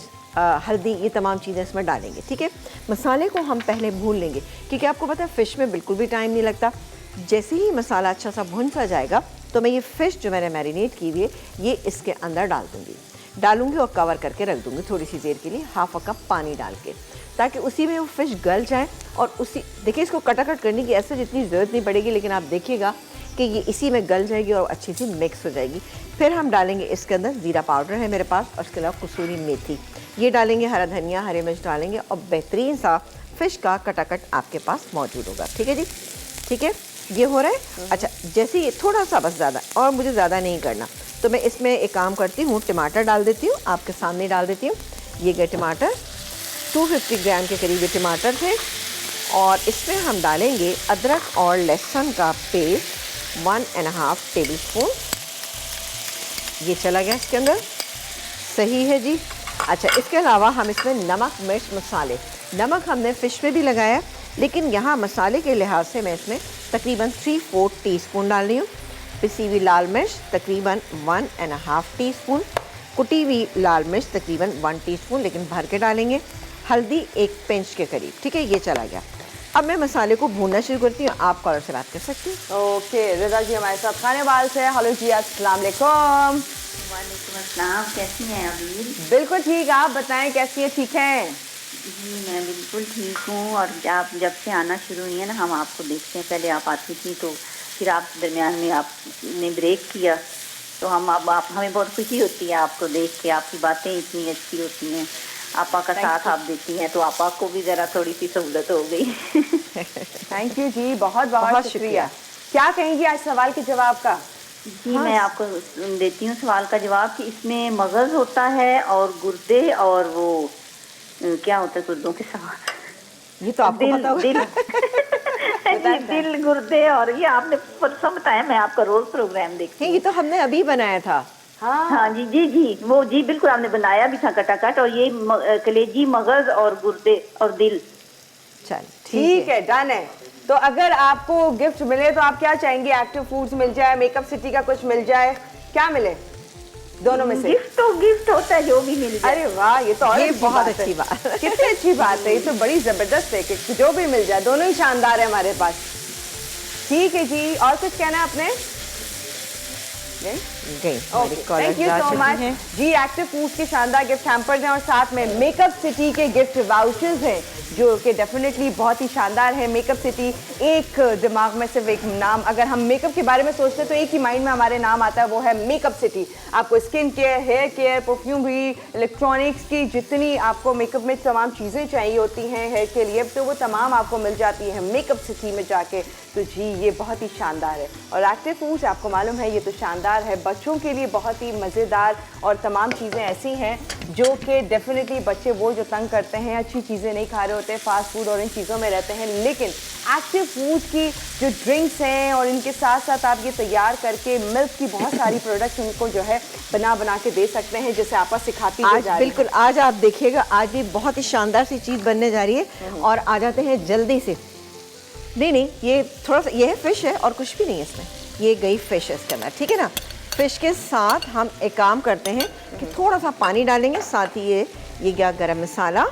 हल्दी, ये तमाम चीज़ें इसमें डालेंगे, ठीक है। मसाले को हम पहले भून लेंगे, क्योंकि आपको पता है फ़िश में बिल्कुल भी टाइम नहीं लगता। जैसे ही मसाला अच्छा सा भुन सा जाएगा, तो मैं ये फ़िश जो मैंने मैरिनेट की हुई है, ये इसके अंदर डालूंगी और कवर करके रख दूँगी थोड़ी सी देर के लिए, हाफ कप पानी डाल के, ताकि उसी में वो फ़िश गल जाए। और उसी, देखिए, इसको कटाकट करने की ऐसे जितनी ज़रूरत नहीं पड़ेगी, लेकिन आप देखिएगा कि ये इसी में गल जाएगी और अच्छी सी मिक्स हो जाएगी। फिर हम डालेंगे इसके अंदर ज़ीरा पाउडर है मेरे पास, और इसके अलावा कसूरी मेथी ये डालेंगे, हरा धनिया, हरी मिर्च डालेंगे, और बेहतरीन सा फ़िश का कटाकट आपके पास मौजूद होगा, ठीक है जी, ठीक है। ये हो रहा है। अच्छा, जैसे ये थोड़ा सा बस ज़्यादा, और मुझे ज़्यादा नहीं करना, तो मैं इसमें एक काम करती हूँ, टमाटर डाल देती हूँ, आपके सामने डाल देती हूँ। ये गए टमाटर, 250 ग्राम के करीब ये टमाटर थे। और इसमें हम डालेंगे अदरक और लहसुन का पेस्ट, 1.5 टेबलस्पून, ये चला गया इसके अंदर, सही है जी। अच्छा, इसके अलावा हम इसमें नमक, मिर्च, मसाले, नमक हमने फ़िश में भी लगाया, लेकिन यहाँ मसाले के लिहाज से मैं इसमें तकरीबन 3/4 टीस्पून डाल रही हूँ। पिसी हुई लाल मिर्च तकरीबन 1.5 टीस्पून, कुटी हुई लाल मिर्च तकरीबन 1 टीस्पून, लेकिन भर के डालेंगे। हल्दी 1 पिंच के करीब, ठीक है, ये चला गया। अब मैं मसाले को भूनना शुरू करती हूँ, आप कॉलर से बात कर सकती हैं। ओके, रज़ा जी हमारे साथ खानेवाल से। हेलो जी, अस्सलाम वालेकुम। वालेकुम अस्सलाम, कैसी हैं अबीर? बिल्कुल ठीक, आप बताएं कैसी हैं? ठीक हैं जी, मैं बिल्कुल ठीक हूँ। और आप जब से आना शुरू हुई है ना, हम आपको देखते हैं, पहले आप आती थी, तो फिर आप दरमियान में आपने ब्रेक किया, तो हम अब आप हमें बहुत खुशी होती है आपको देख के, आपकी बातें इतनी अच्छी होती हैं, आपा का साथ आप देती हैं, तो आपा को भी ज़रा थोड़ी सी सहूलत हो गई। थैंक यू जी, बहुत बहुत शुक्रिया। क्या कहेंगी आज सवाल के जवाब का? जी हाँ, मैं आपको देती हूँ सवाल का जवाब कि इसमें मगज़ होता है और गुर्दे, और वो क्या होता है गुर्दों के साथ? ये तो आपको पता होगा। दिल, गुर्दे, और ये आपने परसों बताया, मैं आपका रोज प्रोग्राम देखती हूँ। ये तो हमने अभी बनाया था। हाँ जी जी जी, वो जी बिल्कुल आपने बनाया भी था कटाकट, और ये कलेजी, मगज और गुर्दे और दिल। चल ठीक है, डन है। तो अगर आपको गिफ्ट मिले तो आप क्या चाहेंगे? एक्टिव फूड्स मिल जाए, मेकअप सिटी का कुछ मिल जाए, क्या मिले दोनों में से? गिफ्ट होता है, जो भी मिल जाए। अरे वाह, ये तो और बहुत अच्छी बात है। कितनी अच्छी बात है, ये तो बड़ी जबरदस्त है कि जो भी मिल जाए, दोनों ही शानदार है हमारे पास। ठीक है जी, और कुछ कहना है आपने? नहीं? गई हमारी कॉलर थैंक यू जा सो चुकी मच हैं। जी। एक्टिव फूड्स के शानदार गिफ्ट हैम्पर्स हैं और साथ में मेकअप सिटी के गिफ्ट वाउचर्स हैं जो कि डेफिनेटली बहुत ही शानदार है। मेकअप सिटी एक दिमाग में सिर्फ एक नाम, अगर हम मेकअप के बारे में सोचते हैं तो एक ही माइंड में हमारे नाम आता है, वो है मेकअप सिटी। आपको skin care, hair care, perfume भी, इलेक्ट्रॉनिक्स की जितनी आपको मेकअप में तमाम चीज़ें चाहिए होती हैं हेयर के लिए, तो वो तमाम आपको मिल जाती है मेकअप सिटी में जाके। तो जी ये बहुत ही शानदार है। और एक्टिव फूड्स आपको मालूम है ये तो शानदार है, बच्चों के लिए बहुत ही मज़ेदार और तमाम चीज़ें ऐसी हैं जो कि डेफिनेटली बच्चे वो जो तंग करते हैं, अच्छी चीज़ें नहीं खा रहे होते, फास्ट फूड और इन चीज़ों में रहते हैं, लेकिन एक्टिव फूड की जो ड्रिंक्स हैं और इनके साथ साथ आप ये तैयार करके मिल्क की बहुत सारी प्रोडक्ट्स उनको जो है बना के दे सकते हैं, जैसे आपा सिखाती आज बिल्कुल, आज आप देखिएगा आज भी बहुत ही शानदार सी चीज़ बनने जा रही है। और आ जाते हैं जल्दी से। नहीं, ये थोड़ा सा, ये है फिश है और कुछ भी नहीं है इसमें, ये गई फिश है इसके अंदर, ठीक है ना। फिश के साथ हम एक काम करते हैं कि थोड़ा सा पानी डालेंगे, साथ ही ये गया गरम मसाला,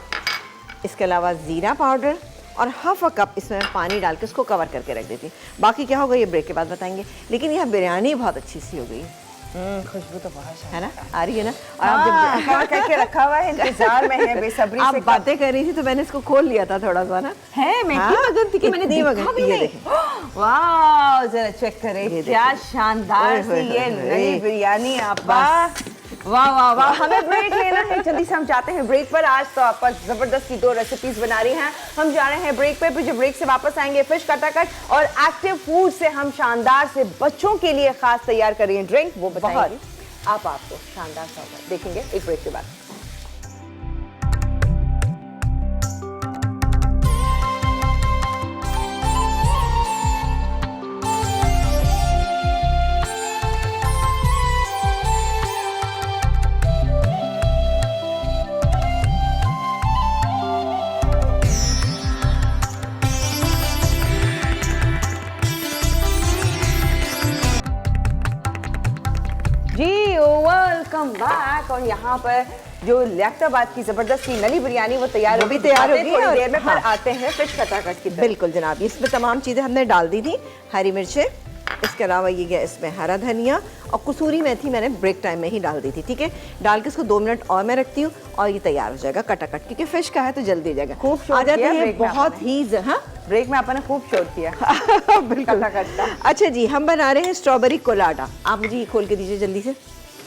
इसके अलावा ज़ीरा पाउडर और हाफ अ कप इसमें पानी डाल के उसको कवर करके रख देती हूँ। बाकी क्या होगा ये ब्रेक के बाद बताएंगे। लेकिन यह बिरयानी बहुत अच्छी सी हो गई खुशबू तो बहुत है ना, आ रही है ना। और हाँ, आप कहाँ करके रखा हुआ है, इंतजार में है बेसब्री आप से। बातें कर रही थी तो मैंने इसको खोल लिया था थोड़ा सा ना। है मैं हाँ, की मगन थी कि मैंने इतनी देखा मगन, भी ये नहीं। देखें। वाह जरा चेक करें ये क्या देखें। शानदार ओए सी होए ये होए नई होए। बिरयानी आपा। वाह वाह वाह, हमें ब्रेक लेना है, जल्दी से हम जाते हैं ब्रेक पर। आज तो आपा जबरदस्त की 2 रेसिपीज बना रही हैं, हम जा रहे हैं ब्रेक पे। फिर जब ब्रेक से वापस आएंगे फिश कटाकट और एक्टिव फूड से हम शानदार से बच्चों के लिए खास तैयार करेंगे ड्रिंक, वो बताएंगे आपको शानदार सा होगा, देखेंगे एक ब्रेक के बाद। जी वेलकम बैक। और यहाँ पर जो लियाकताबाद की जबरदस्त नली बिरयानी वो तैयार वो भी तैयार होगी थोड़ी और- देर में। पर हाँ। आते हैं फिश कटाकट की तरफ। बिल्कुल जनाब, इसमें तमाम चीज़ें हमने डाल दी थी, हरी मिर्चें, इसके अलावा ये गया इसमें हरा धनिया और कसूरी मेथी मैंने ब्रेक टाइम में ही डाल दी थी, ठीक है। डाल के इसको 2 मिनट और मैं रखती हूँ और ये तैयार हो जाएगा कटाकट, क्योंकि फिश का है तो जल्दी हो जाएगा। खूब शौक आ जाते किया हैं ब्रेक में बहुत आपने। ही हाँ ब्रेक में आपने खूब शोर किया बिल्कुल। कटाकट का। अच्छा जी, हम बना रहे हैं स्ट्रॉबेरी कोलाडा। आप मुझे ये खोल के दीजिए जल्दी से।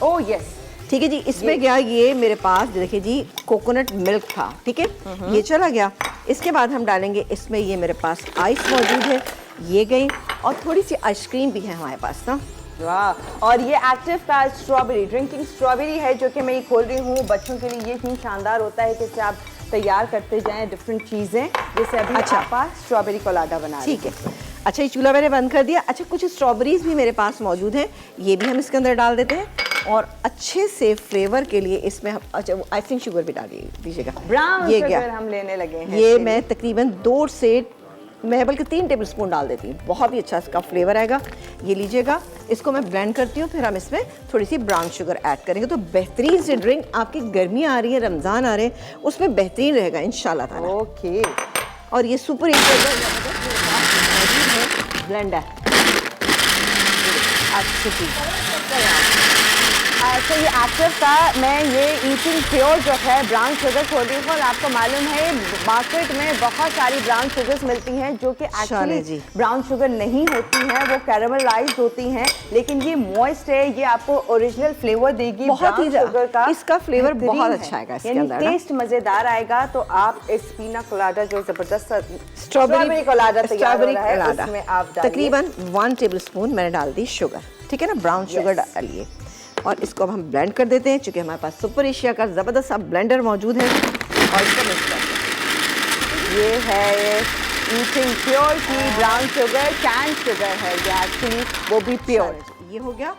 ओह यस, ठीक है जी, इसमें गया ये मेरे पास देखिए जी कोकोनट मिल्क था, ठीक है, ये चला गया। इसके बाद हम डालेंगे इसमें, ये मेरे पास आइस मौजूद है, ये गई, और थोड़ी सी आइसक्रीम भी है हमारे पास ना। वाह। और ये एक्टिव का स्ट्रॉबेरी ड्रिंकिंग स्ट्रॉबेरी है जो कि मैं ये खोल रही हूँ बच्चों के लिए। ये इतनी शानदार होता है कि इससे आप तैयार करते जाएं डिफरेंट चीज़ें, जैसे अभी अच्छा। आपा स्ट्रॉबेरी कोलाडा बना रही ठीक है, अच्छा ये चूल्हा मैंने बंद कर दिया। अच्छा कुछ स्ट्रॉबेरीज भी मेरे पास मौजूद हैं, ये भी हम इसके अंदर डाल देते हैं और अच्छे से फ्लेवर के लिए इसमें हम अच्छा आइसिंग शुगर भी डाल दीजिएगा। ब्राउन ये शुगर गया, हम लेने लगे हैं ये इसके मैं तकरीबन 2 से मैं बल्कि 3 टेबलस्पून डाल देती हूँ, बहुत ही अच्छा इसका फ्लेवर आएगा। ये लीजिएगा, इसको मैं ब्लेंड करती हूँ, फिर हम इसमें थोड़ी सी ब्राउन शुगर ऐड करेंगे तो बेहतरीन से ड्रिंक, आपकी गर्मियाँ आ रही है, रमज़ान आ रहे हैं, उसमें बेहतरीन रहेगा इंशाल्लाह ताला। ओके। और ये सुपर इंटेलिजेंट ब्लेंडर अच्छी चीज़। अच्छा ये एक्टिव का मैं ये ईटिंग प्योर जो है ब्राउन शुगर खोल रही हूँ और आपको मालूम है मार्केट में बहुत सारी ब्राउन शुगर्स मिलती हैं जो कि एक्चुअली ब्राउन शुगर नहीं होती हैं, वो कैरामलाइज्ड होती हैं, लेकिन ये मॉइस्ट है, ये आपको ओरिजिनल फ्लेवर देगी बहुत ही शुगर का। इसका फ्लेवर बेहतरीन बहुत है। अच्छा आएगा इसके यानी अंदर ना। टेस्ट मजेदार आएगा। तो आप इस पीना कोलाडा जो जबरदस्त स्ट्रॉबेरी कोलाडा तैयार हो रहा है कोलाडा उसमें आप डालिए तकरीबन 1 टेबलस्पून मैंने डाल दी शुगर, ठीक है ना, ब्राउन शुगर डालिए और इसको अब हम ब्लेंड कर देते हैं, क्योंकि हमारे पास सुपर एशिया का ज़बरदस्त सा ब्लेंडर मौजूद है और इसको मिक्स करते हैं। ये है ईटिंग प्योर की ब्राउन शुगर, कैन शुगर है ये एक्चुअली, वो भी प्योर। ये हो गया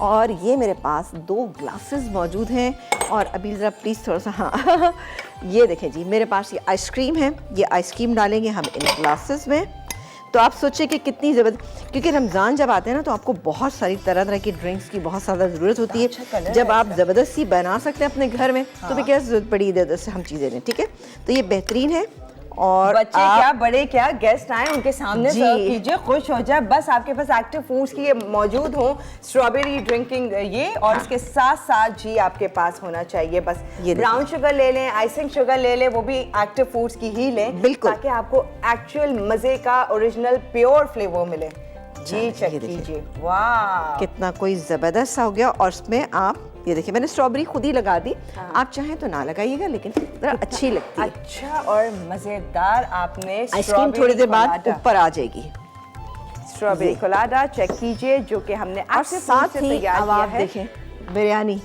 और ये मेरे पास 2 ग्लासेस मौजूद हैं और अभी ज़रा प्लीज़ थोड़ा सा हाँ ये देखें जी, मेरे पास ये आइसक्रीम है, ये आइसक्रीम डालेंगे हम इन ग्लासेस में। तो आप सोचिए कि कितनी ज़बरदस्त, क्योंकि रमज़ान जब आते हैं ना तो आपको बहुत सारी तरह तरह की ड्रिंक्स की बहुत ज़्यादा ज़रूरत होती है। जब आप ज़बरदस्ती बना सकते हैं अपने घर में तो भी क्या ज़रूरत पड़ी इधर उधर से हम चीज़ें लें, ठीक है। तो ये बेहतरीन है और बच्चे क्या बड़े क्या गेस्ट आए उनके सामने जी। सर्व कीजिए, खुश हो जाए। बस आपके पास एक्टिव फूड्स की ये मौजूद हो, स्ट्रॉबेरी ड्रिंकिंग ये, और इसके साथ साथ जी आपके पास होना चाहिए बस ये ब्राउन शुगर ले लें, आइसिंग शुगर ले लें, वो भी एक्टिव फूड्स की ही लें, बिल्कुल। ताकि आपको एक्चुअल मजे का ओरिजिनल प्योर फ्लेवर मिले। जी चेक ये देखिए। कीजिए, वाह कितना कोई जबरदस्त सा हो गया। और इसमें आप ये देखिए मैंने स्ट्रॉबेरी खुद ही लगा दी, आप चाहें तो ना लगाइएगा, लेकिन जरा अच्छी लगती है। अच्छा और मजेदार। आपने आइसक्रीम थोड़ी देर बाद ऊपर आ जाएगी। स्ट्रॉबेरी कोलाडा चेक कीजिए, जो कि हमने और एक्टिव साथ फूड से ही तैयार अब किया आप है। देखें बिरयानी।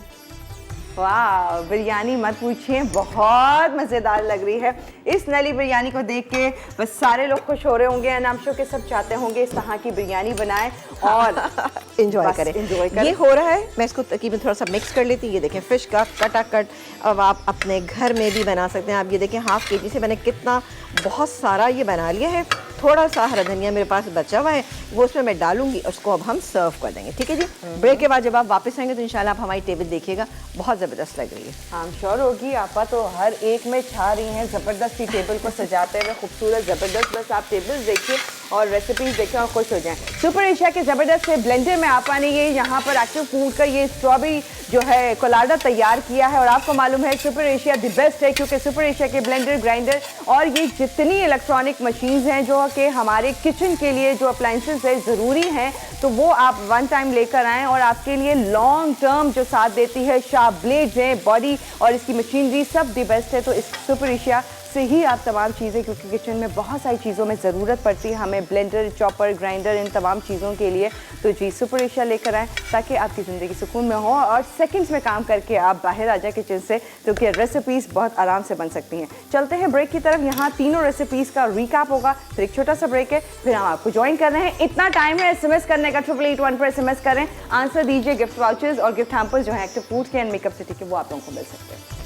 वाह, बिरयानी मत पूछिए, बहुत मज़ेदार लग रही है। इस नली बिरयानी को देख के बस सारे लोग खुश हो रहे होंगे, एंड आई एम श्योर के सब चाहते होंगे इस तरह की बिरयानी बनाएं और एंजॉय बस करें। enjoy करें। ये हो रहा है, मैं इसको तकरीबन थोड़ा सा मिक्स कर लेती हूँ। ये देखें फिश का कटा कट, अब आप अपने घर में भी बना सकते हैं। आप ये देखें हाफ केजी से मैंने कितना बहुत सारा ये बना लिया है। थोड़ा सा हरा धनिया मेरे पास बचा हुआ है, वो उसमें मैं डालूंगी, उसको अब हम सर्व कर देंगे। ठीक है जी। ब्रेक के बाद जब आप वापस आएंगे तो इंशाल्लाह आप हमारी टेबल देखिएगा, बहुत ज़बरदस्त लग रही है। आई एम श्योर होगी। आपा तो हर एक में छा रही हैं, ज़बरदस्ती टेबल को सजाते हुए, खूबसूरत ज़बरदस्त। बस आप टेबल देखिए और रेसिपीज देखें और खुश हो जाएं। सुपर एशिया के ज़बरदस्त से ब्लेंडर में आपा ने ये यहाँ पर एक्टिव फूड का ये स्ट्रॉबेरी जो है कोलाडा तैयार किया है, और आपको मालूम है सुपर एशिया द बेस्ट है, क्योंकि सुपर एशिया के ब्लेंडर, ग्राइंडर और ये जितनी इलेक्ट्रॉनिक मशीन्स हैं जो कि हमारे किचन के लिए जो अप्लाइंसेस है ज़रूरी हैं, तो वो आप वन टाइम लेकर आएँ और आपके लिए लॉन्ग टर्म जो साथ देती है। शार्प ब्लेड्स हैं, बॉडी और इसकी मशीनरी सब द बेस्ट है। तो इस सुपर एशिया से ही आप तमाम चीज़ें, क्योंकि किचन में बहुत सारी चीज़ों में ज़रूरत पड़ती है हमें, ब्लेंडर, चॉपर, ग्राइंडर, इन तमाम चीज़ों के लिए। तो जी सुपर एशिया लेकर आएँ ताकि आपकी ज़िंदगी सुकून में हो और सेकंड्स में काम करके आप बाहर आ जाए किचन से, क्योंकि रेसिपीज़ बहुत आराम से बन सकती हैं। चलते हैं ब्रेक की तरफ। यहाँ तीनों रेसिपीज़ का रिकैप होगा, फिर एक छोटा सा ब्रेक है, फिर हम आपको ज्वाइन कर रहे हैं। इतना टाइम है SMS करने का, 8881 पर SMS करें, आंसर दीजिए। गिफ्ट वाउचर्स और गिफ्ट हैम्पर्स जो है एक्टिव फूड्स के एंड मेकअप सिटी के, वो आप लोगों को मिल सकते हैं।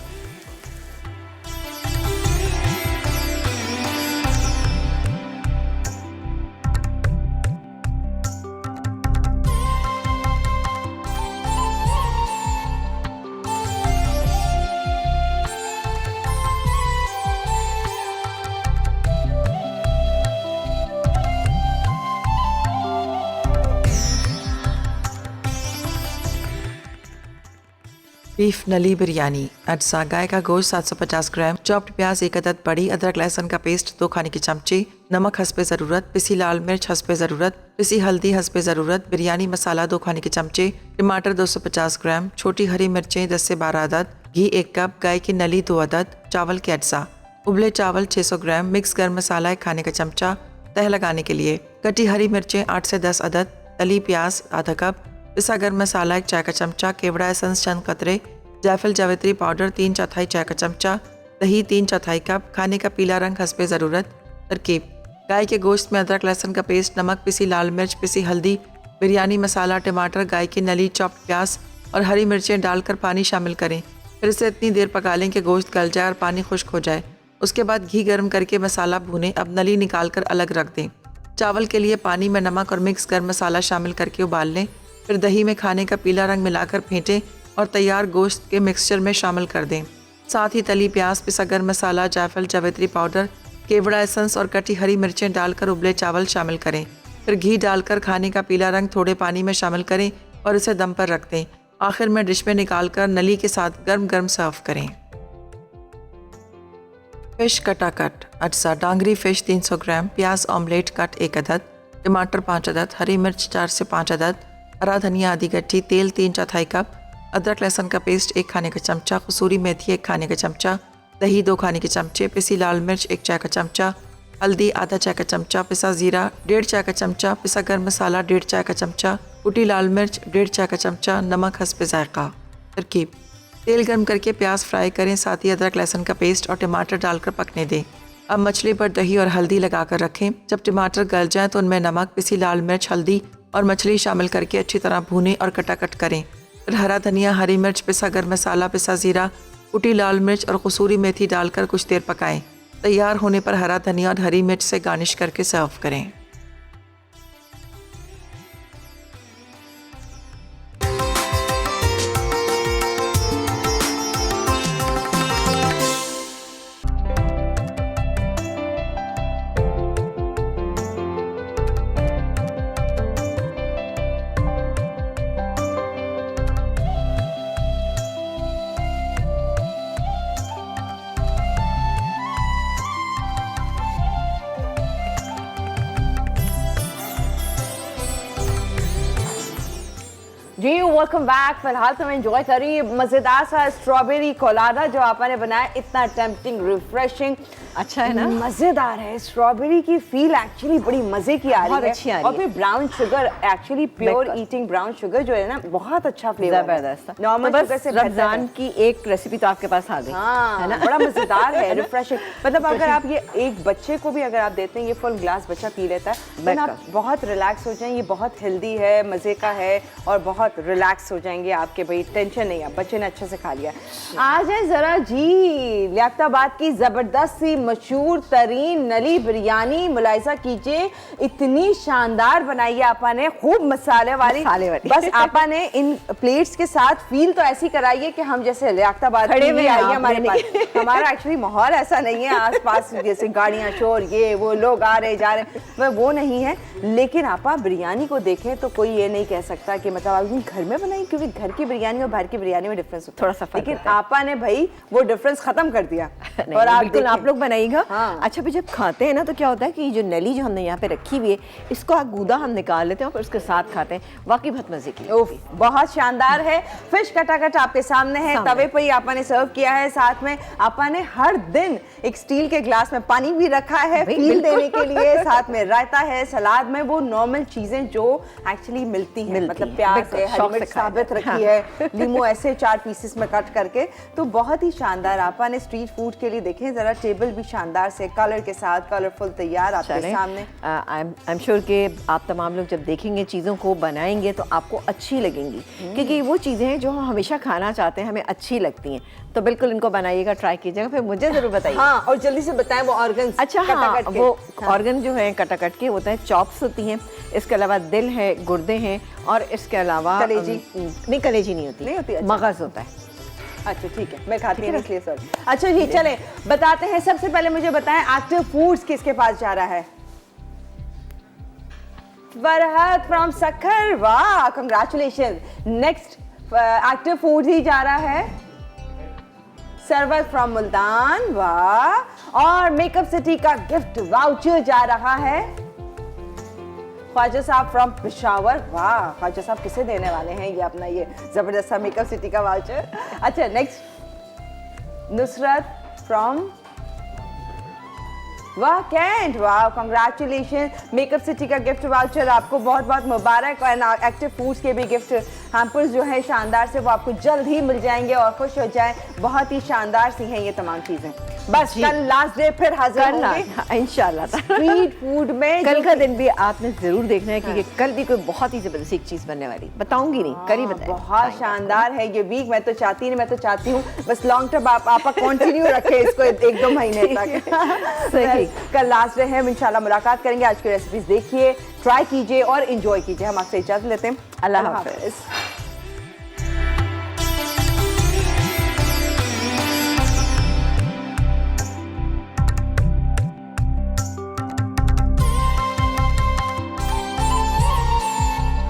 बीफ नली बिरयानी अज्जा गाय का गोश्त 750 ग्राम, चॉप्ड प्याज 1 अदद बड़ी, अदरक लहसुन का पेस्ट 2 खाने के चमचे, नमक हस्बे ज़रूरत, पिसी लाल मिर्च हस्बे ज़रूरत, पिसी हल्दी हस्बे ज़रूरत, बिरयानी मसाला 2 खाने के चमचे, टमाटर 250 ग्राम, छोटी हरी मिर्चें 10 से 12 अदद, घी 1 कप, गाय की नली 2 अदद, चावल के अज्जा, उबले चावल 600 ग्राम, मिक्स गर्म मसाला 1 खाने का चमचा, तह लगाने के लिए कटी हरी मिर्चें 8 से 10 अदद, तली प्याज आधा कप, पिसा गर्म मसाला 1 चाय का चमचा, केवड़ा एसेंस चंद कतरे, जायफल जावित्री पाउडर 3/4 चाय का चमचा, दही 3/4 कप, खाने का पीला रंग हस्बे ज़रूरत। तरकीब: गाय के गोश्त में अदरक लहसुन का पेस्ट, नमक, पिसी लाल मिर्च, पिसी हल्दी, बिरयानी मसाला, टमाटर, गाय की नली, चॉप्ड प्याज और हरी मिर्चें डालकर पानी शामिल करें। फिर इसे इतनी देर पका लें कि गोश्त गल जाए और पानी खुश्क हो जाए। उसके बाद घी गर्म करके मसाला भूनें। अब नली निकाल कर अलग रख दें। चावल के लिए पानी में नमक और मिक्स गर्म मसाला शामिल करके उबाल लें। फिर दही में खाने का पीला रंग मिलाकर फेंटें और तैयार गोश्त के मिक्सचर में शामिल कर दें। साथ ही तली प्याज, पिसा गर्म मसाला, जायफल जावित्री पाउडर, केवड़ा एसेंस और कटी हरी मिर्चें डालकर उबले चावल शामिल करें। फिर घी डालकर खाने का पीला रंग थोड़े पानी में शामिल करें और इसे दम पर रख दें। आखिर में डिश में निकालकर नली के साथ गर्म गर्म सर्व करें। फिश कटाकट अज्जा डांगरी फिश 300 ग्राम, प्याज ऑमलेट कट 1 अदद, टमाटर 5 अदद, हरी मिर्च 4 से 5 अदद, हरा धनिया आधी गट्ठी, तेल 3/4 कप, अदरक लहसुन का पेस्ट 1 खाने का चमचा, कसूरी मेथी 1 खाने का चमचा, दही 2 खाने के चमचे, पिसी लाल मिर्च 1 चाय का चमचा, हल्दी आधा चाय का चमचा, पिसा जीरा 1.5 चाय का चमचा, पिसा गर्म मसाला 1.5 चाय का चमचा, कुटी लाल मिर्च 1.5 चाय का चमचा, नमक हस्बे जायका। तरकीब: तेल गर्म करके प्याज फ्राई करें, साथ ही अदरक लहसुन का पेस्ट और टमाटर डालकर पकने दें। अब मछली पर दही और हल्दी लगाकर रखें। जब टमाटर गल जाएं तो उनमें नमक, पिसी लाल मिर्च, हल्दी और मछली शामिल करके अच्छी तरह भूनें और कटाकट करें। फिर हरा धनिया, हरी मिर्च, पिसा गर्म मसाला, पिसा जीरा, कुटी लाल मिर्च और कसूरी मेथी डालकर कुछ देर पकाएं। तैयार होने पर हरा धनिया और हरी मिर्च से गार्निश करके सर्व करें। जी वेलकम बैक। फिलहाल तो मैं एंजॉय कर रही हूँ मजेदार सा स्ट्रॉबेरी कोलाडा जो आपने बनाया, इतना टेम्पटिंग, रिफ्रेशिंग, अच्छा है ना, मजेदार है। स्ट्रॉबेरी की फील एक्चुअली बड़ी मजे की आ बहुत रही अच्छी आ है। रही और फिर brown sugar, actually pure eating brown sugar जो है ना, बहुत अच्छा फ्लेवर है। जबरदस्त। नॉर्मल तो शुगर बस से बेहतर रमजान है। की एक रेसिपी तो आपके पास आ गई, हाँ, है ना? बड़ा मजेदार है, रिफ्रेशिंग। मतलब अगर आप ये एक बच्चे को भी अगर आप देते हैं, ये फुल ग्लास बच्चा पी लेता है, तो आप बहुत रिलैक्स हो जाएं। ये बहुत हेल्दी है, मजे का है और बहुत रिलैक्स हो जाएंगे आपके, भाई टेंशन नहीं है, बच्चे ने अच्छे से खा लिया। आ जाए जरा जी लियाकताबाद की जबरदस्त सी मशहूर तरीन नली बिरयानी मुलायजा कीजिए। इतनी शानदार बनाई है आपा ने, खूब मसाले वाली। बस आपा ने इन प्लेट्स के साथ फील तो ऐसी कराई है कि हम जैसे लियाकताबाद खड़े हुए आई हैं हमारे पास। हमारा एक्चुअली माहौल ऐसा नहीं है, आसपास जैसे गाड़ियां, शोर, ये वो, लोग आ रहे जा रहे, वह वो नहीं है। लेकिन आपा बिरयानी को देखें तो कोई ये नहीं कह सकता कि मतलब आपने घर में बनाई, क्योंकि घर की बिरयानी और बाहर की बिरयानी में डिफरेंस थोड़ा सा फर्क लेकिन होता है। आपा ने भाई वो डिफरेंस खत्म कर दिया। और आप बिल्कुल आप लोग बनाइएगा। हाँ। अच्छा, भी जब खाते हैं ना तो क्या होता है कि जो नली जो हमने यहाँ पे रखी हुई है, इसको आप गूदा हम निकाल लेते हैं और फिर उसके साथ खाते हैं, वाकई बहुत मजे की। उफ, बहुत शानदार है। फिश कटाकट आपके सामने है, तवे पर ही आपा ने सर्व किया है। साथ में आपा ने हर दिन एक स्टील के ग्लास में पानी भी रखा है फील देने के लिए। साथ में रायता है, सलाद में वो नॉर्मल चीजें जो एक्चुअली मिलती हैं, मतलब प्याज है, हरी मिर्च साबित रखी है, नींबू ऐसे 4 पीसेस में कट करके, तो बहुत ही शानदार। आपा ने स्ट्रीट फूड के लिए देखें जरा, टेबल भी शानदार से कलर के साथ, कलरफुल तैयार आपके सामने। आई एम श्योर कि आप तमाम लोग जब देखेंगे चीज़ों को बनाएंगे तो आपको अच्छी लगेंगी, क्योंकि वो चीज़ें हैं जो हम हमेशा खाना चाहते हैं, हमें अच्छी लगती हैं। तो बिल्कुल इनको बनाइएगा, ट्राई कीजिएगा, फिर मुझे ज़रूर बताइए। हाँ, और जल्दी से बताएं वो ऑर्गन। अच्छा, हाँ, वो ऑर्गन जो है कटाकट के होता है, चॉप्स होती हैं, इसके अलावा दिल है, गुर्दे हैं, और इसके अलावा कलेजी नहीं, कलेजी नहीं होती, अच्छा। मगज़ होता है। अच्छा ठीक है, मैं खाती हूँ इसलिए सॉरी। अच्छा जी, चलें बताते हैं। सबसे पहले मुझे बताएं एक्टिव फूड्स किसके पास जा रहा है? फरहत फ्रॉम सक्खर, वाह, कांग्रेचुलेशन। नेक्स्ट एक्टिव फूड ही जा रहा है सरवत फ्रॉम मुल्तान, वाह। और मेकअप सिटी का गिफ्ट वाउचर जा रहा है ख्वाजा साहब फ्रॉम पेशावर, वाह। ख्वाजा साहब किसे देने वाले हैं ये अपना ये जबरदस्त सा मेकअप सिटी का वाउचर? अच्छा, नेक्स्ट नुसरत फ्रॉम वाह कैंट, वाह, कांग्रेचुलेशन। मेकअप सिटी का गिफ्ट वाउचर आपको बहुत बहुत मुबारक। और एक्टिव फूड्स के भी गिफ्ट हैम्पर्स जो है शानदार से, वो आपको जल्द ही मिल जाएंगे और खुश हो जाएं। बहुत ही शानदार सी हैं ये तमाम चीजें। बस कल लास्ट डे फिर हाजिर होंगे इंशाल्लाह। स्ट्रीट फूड में। कल का दिन भी आपने जरूर देखना है, क्योंकि कल भी कोई बहुत ही जबरदस्त एक चीज बनने वाली, बताऊंगी नहीं, कल ही बताएंगे। बहुत शानदार है ये वीक। मैं तो चाहती नहीं, मैं तो चाहती हूँ बस लॉन्ग टर्म आप कंटिन्यू रखे इसको 1-2 महीने तक। सही। कल लास्ट डे है, हम इंशाल्लाह मुलाकात करेंगे। आज की रेसिपीज देखिए, ट्राई कीजिए और एंजॉय कीजिए। हम आपसे इजाजत लेते हैं। अल्लाह हाफ़िज़।